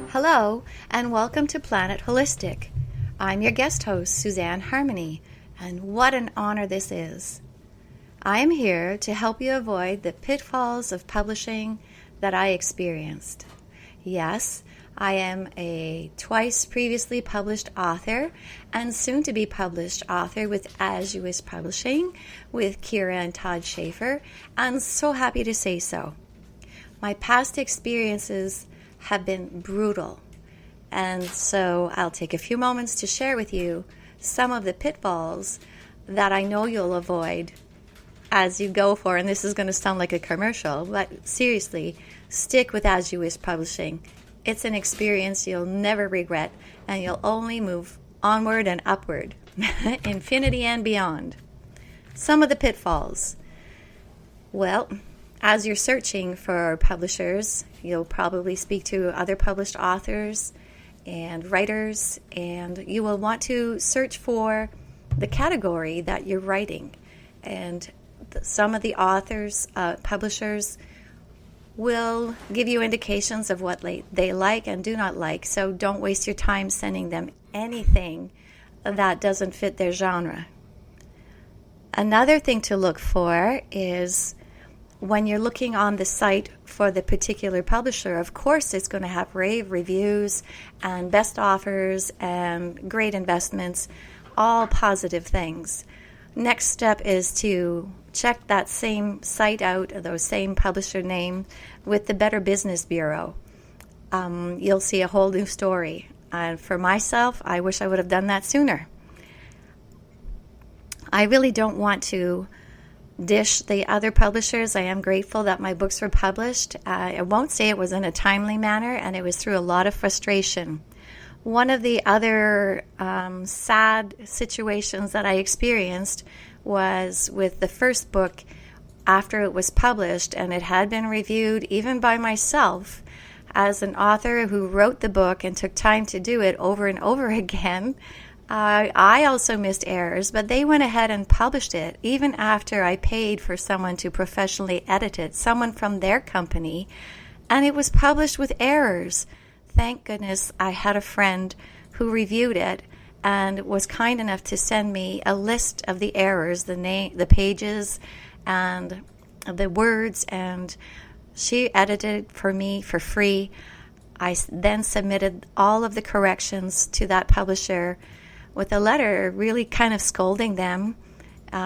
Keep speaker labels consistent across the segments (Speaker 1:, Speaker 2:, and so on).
Speaker 1: Hello, and welcome to Planet Holistic. I'm your guest host, Suzanne Harmony, and what an honor this is. I am here to help you avoid the pitfalls of publishing that I experienced. Yes, I am a twice previously published author and soon to be published author with As You Wish Publishing with Kira and Todd Schaefer, and so happy to say so. My past experiences have been brutal, and so I'll take a few moments to share with you some of the pitfalls that I know you'll avoid as you go for, and this is going to sound like a commercial, but seriously, stick with As You Wish Publishing. It's an experience you'll never regret, and you'll only move onward and upward, infinity and beyond. Some of the pitfalls. Well, as you're searching for publishers, you'll probably speak to other published authors and writers, and you will want to search for the category that you're writing. And some of the authors, publishers, will give you indications of what they like and do not like, so don't waste your time sending them anything that doesn't fit their genre. Another thing to look for is when you're looking on the site for the particular publisher, of course it's going to have rave reviews and best offers and great investments, all positive things. Next step is to check that same site out, those same publisher name, with the Better Business Bureau. You'll see a whole new story. For myself, I wish I would have done that sooner. I really don't want to dish the other publishers. I am grateful that my books were published. I won't say it was in a timely manner, and it was through a lot of frustration. One of the other sad situations that I experienced was with the first book after it was published, and it had been reviewed even by myself as an author who wrote the book and took time to do it over and over again. I also missed errors, but they went ahead and published it even after I paid for someone to professionally edit it, someone from their company, and it was published with errors. Thank goodness I had a friend who reviewed it and was kind enough to send me a list of the errors, the pages, and the words, and she edited it for me for free. I then submitted all of the corrections to that publisher with a letter really kind of scolding them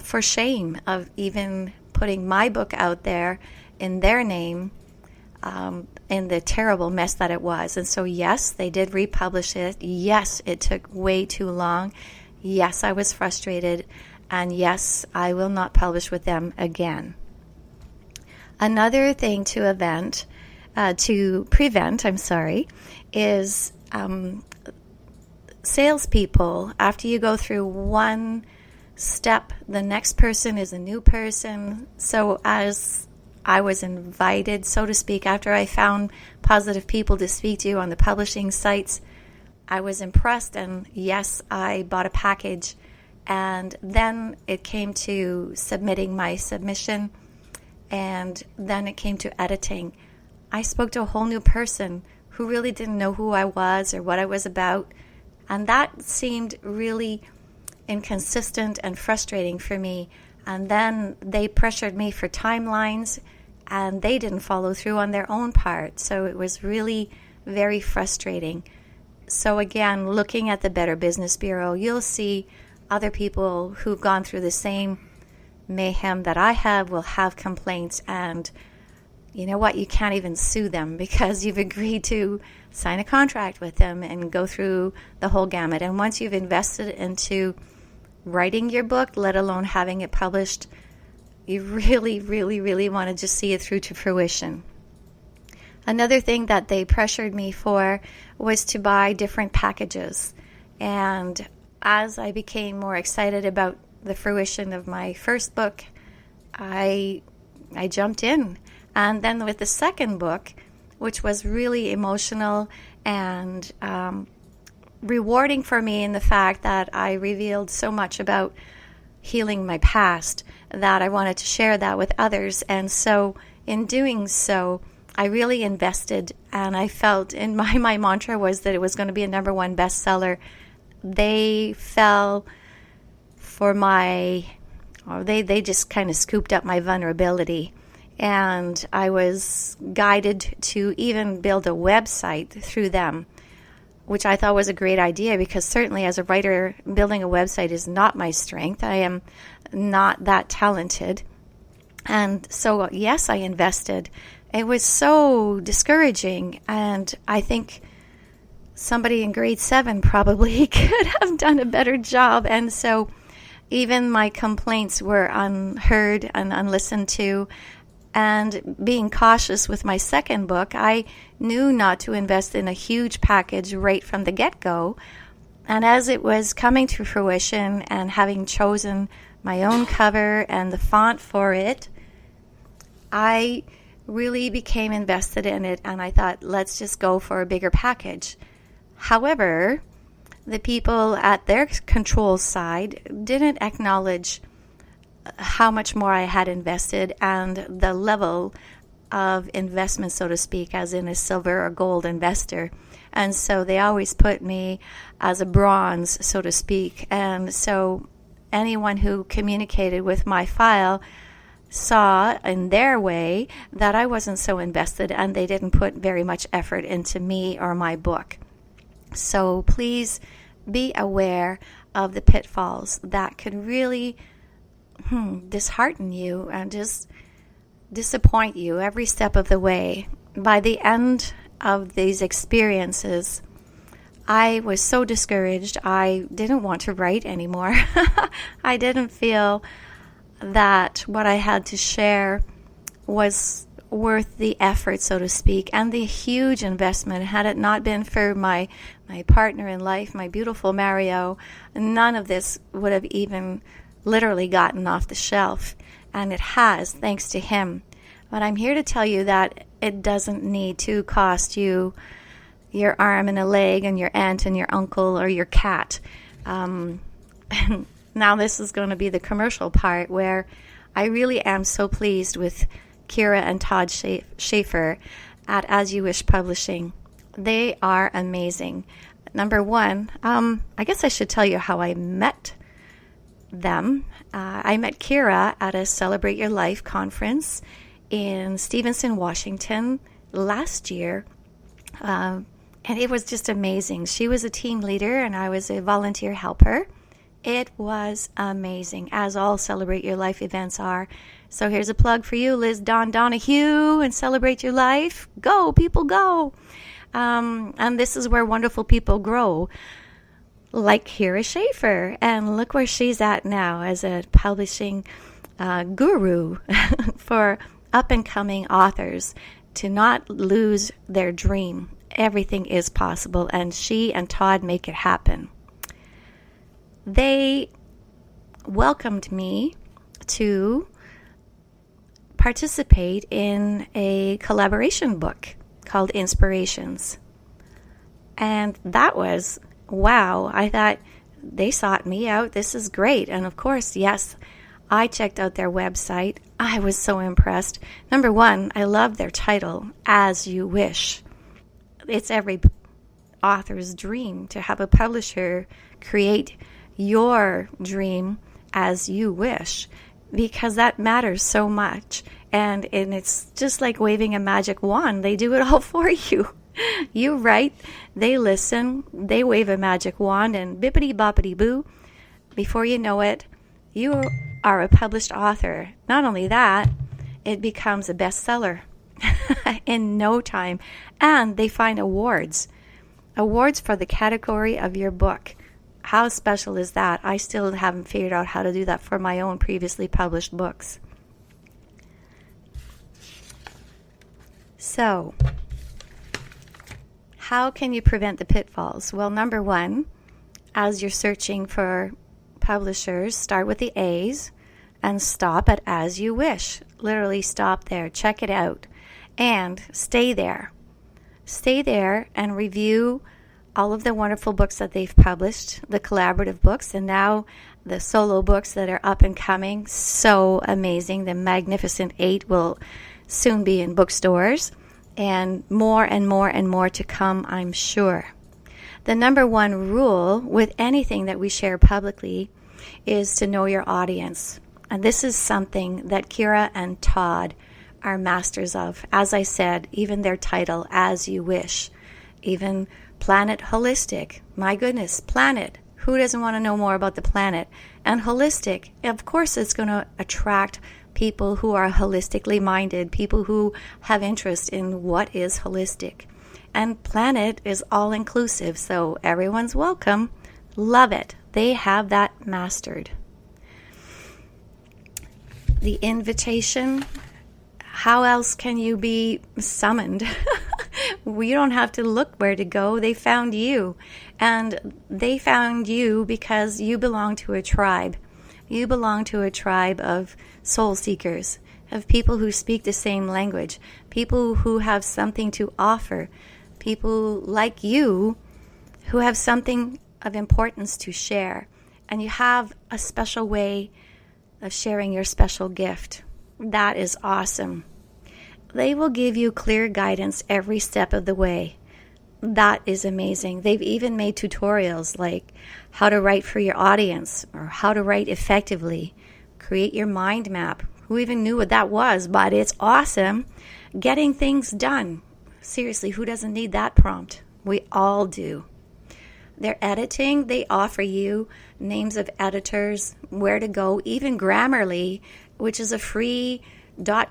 Speaker 1: for shame of even putting my book out there in their name, in the terrible mess that it was. And so yes, they did republish it. Yes, it took way too long. Yes, I was frustrated. And yes, I will not publish with them again. Another thing to prevent, is salespeople. After you go through one step, the next person is a new person. So as I was invited, so to speak, after I found positive people to speak to on the publishing sites, I was impressed, and yes, I bought a package. And then it came to submitting my submission, and then it came to editing. I spoke to a whole new person who really didn't know who I was or what I was about, and that seemed really inconsistent and frustrating for me. And then they pressured me for timelines, and they didn't follow through on their own part. So it was really very frustrating. So again, looking at the Better Business Bureau, you'll see other people who've gone through the same mayhem that I have will have complaints, and you know what? You can't even sue them because you've agreed to sign a contract with them and go through the whole gamut. And once you've invested into writing your book, let alone having it published, you really, really, really want to just see it through to fruition. Another thing that they pressured me for was to buy different packages. And as I became more excited about the fruition of my first book, I jumped in. And then with the second book, which was really emotional and rewarding for me in the fact that I revealed so much about healing my past, that I wanted to share that with others. And so in doing so, I really invested, and I felt, and my mantra was that it was going to be a number one bestseller. They fell for they just kind of scooped up my vulnerability. And I was guided to even build a website through them, which I thought was a great idea, because certainly as a writer, building a website is not my strength. I am not that talented. And so, yes, I invested. It was so discouraging, and I think somebody in grade 7 probably could have done a better job. And so even my complaints were unheard and unlistened to. And being cautious with my second book, I knew not to invest in a huge package right from the get-go. And as it was coming to fruition, and having chosen my own cover and the font for it, I really became invested in it, and I thought, let's just go for a bigger package. However, the people at their control side didn't acknowledge how much more I had invested and the level of investment, so to speak, as in a silver or gold investor. And so they always put me as a bronze, so to speak. And so anyone who communicated with my file saw in their way that I wasn't so invested, and they didn't put very much effort into me or my book. So please be aware of the pitfalls that could really dishearten you and just disappoint you every step of the way. By the end of these experiences, I was so discouraged. I didn't want to write anymore. I didn't feel that what I had to share was worth the effort, so to speak, and the huge investment. Had it not been for my partner in life, my beautiful Mario, none of this would have even literally gotten off the shelf. And it has, thanks to him. But I'm here to tell you that it doesn't need to cost you your arm and a leg and your aunt and your uncle or your cat. Now this is going to be the commercial part, where I really am so pleased with Kira and Todd Schaefer at As You Wish Publishing. They are amazing. Number one, I guess I should tell you how I met them. I met Kira at a Celebrate Your Life conference in Stevenson, Washington last year. And it was just amazing. She was a team leader and I was a volunteer helper. It was amazing, as all Celebrate Your Life events are. So here's a plug for you, Liz Donahue, and Celebrate Your Life. Go, people, go. And this is where wonderful people grow, like Kira Schaefer. And look where she's at now as a publishing guru for up-and-coming authors to not lose their dream. Everything is possible, and she and Todd make it happen. They welcomed me to participate in a collaboration book called Inspirations. And that was, wow, I thought, they sought me out. This is great. And of course, yes, I checked out their website. I was so impressed. Number one, I love their title, As You Wish. It's every author's dream to have a publisher create your dream as you wish, because that matters so much. And it's just like waving a magic wand. They do it all for you. You write, they listen, they wave a magic wand, and bippity boppity boo, before you know it, you are a published author. Not only that, it becomes a bestseller in no time. And they find awards for the category of your book. How special is that? I still haven't figured out how to do that for my own previously published books. So, how can you prevent the pitfalls? Well, number one, as you're searching for publishers, start with the A's and stop at As You Wish. Literally stop there. Check it out. And stay there. Stay there and review all of the wonderful books that they've published, the collaborative books, and now the solo books that are up and coming. So amazing. The Magnificent Eight will soon be in bookstores, and more and more and more to come, I'm sure. The number one rule with anything that we share publicly is to know your audience. And this is something that Kira and Todd are masters of. As I said, even their title, As You Wish. Even Planet Holistic. My goodness, planet. Who doesn't want to know more about the planet? And holistic, of course it's going to attract people who are holistically minded, people who have interest in what is holistic. And planet is all inclusive, so everyone's welcome. Love it. They have that mastered. The invitation, how else can you be summoned? You don't have to look where to go. They found you. And they found you because you belong to a tribe. You belong to a tribe of soul seekers, of people who speak the same language, people who have something to offer, people like you who have something of importance to share. And you have a special way of sharing your special gift. That is awesome. They will give you clear guidance every step of the way. That is amazing. They've even made tutorials like how to write for your audience or how to write effectively. Create your mind map. Who even knew what that was? But it's awesome. Getting things done. Seriously, who doesn't need that prompt? We all do. Their editing, they offer you names of editors, where to go, even Grammarly, which is a free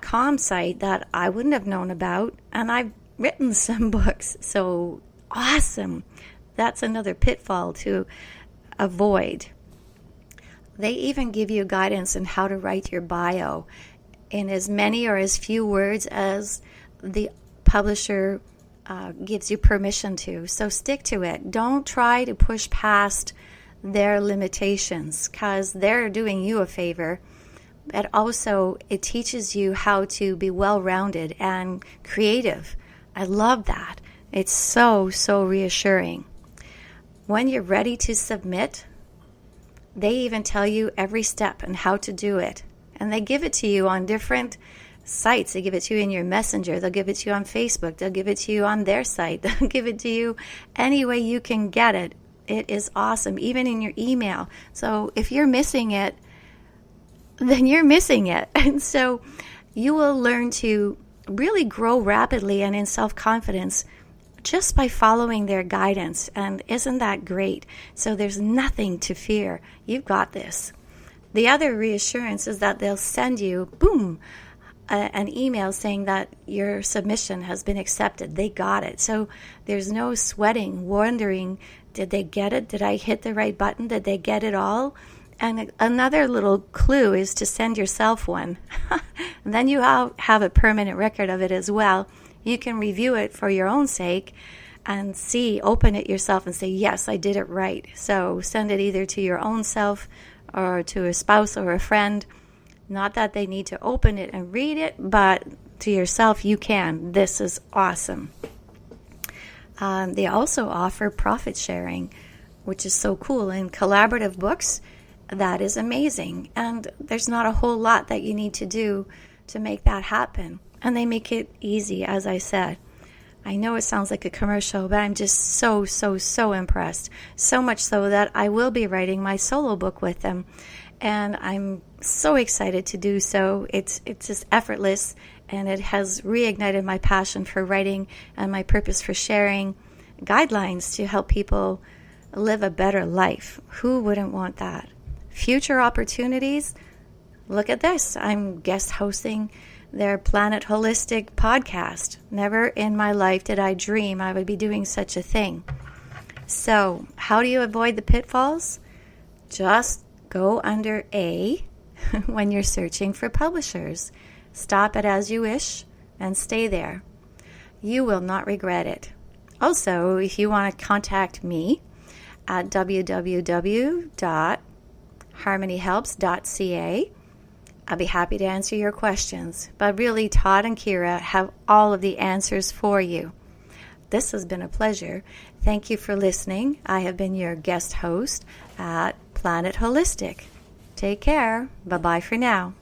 Speaker 1: .com site that I wouldn't have known about, and I've written some books, so awesome. That's another pitfall to avoid. They even give you guidance on how to write your bio in as many or as few words as the publisher gives you permission to. So stick to it. Don't try to push past their limitations because they're doing you a favor. But also it teaches you how to be well-rounded and creative. I love that. It's so reassuring. When you're ready to submit, they even tell you every step and how to do it. And they give it to you on different sites. They give it to you in your messenger. They'll give it to you on Facebook. They'll give it to you on their site. They'll give it to you any way you can get it. It is awesome, even in your email. So if you're missing it, then you're missing it. And so you will learn to really grow rapidly and in self-confidence just by following their guidance. And isn't that great? So there's nothing to fear. You've got this. The other reassurance is that they'll send you, boom, an email saying that your submission has been accepted. They got it. So there's no sweating, wondering, did they get it? Did I hit the right button? Did they get it all? And another little clue is to send yourself one. And then you have a permanent record of it as well. You can review it for your own sake and open it yourself and say, yes, I did it right. So send it either to your own self or to a spouse or a friend. Not that they need to open it and read it, but to yourself you can. This is awesome. They also offer profit sharing, which is so cool. In collaborative books, that is amazing. And there's not a whole lot that you need to do to make that happen. And they make it easy, as I said. I know it sounds like a commercial, but I'm just so impressed. So much so that I will be writing my solo book with them. And I'm so excited to do so. It's just effortless, and it has reignited my passion for writing and my purpose for sharing guidelines to help people live a better life. Who wouldn't want that? Future opportunities, look at this. I'm guest hosting their Planet Holistic podcast. Never in my life did I dream I would be doing such a thing. So, how do you avoid the pitfalls? Just go under A when you're searching for publishers. Stop at As You Wish and stay there. You will not regret it. Also, if you want to contact me at www.harmonyhelps.ca, I'll be happy to answer your questions. But really, Todd and Kira have all of the answers for you. This has been a pleasure. Thank you for listening. I have been your guest host at Planet Holistic. Take care. Bye-bye for now.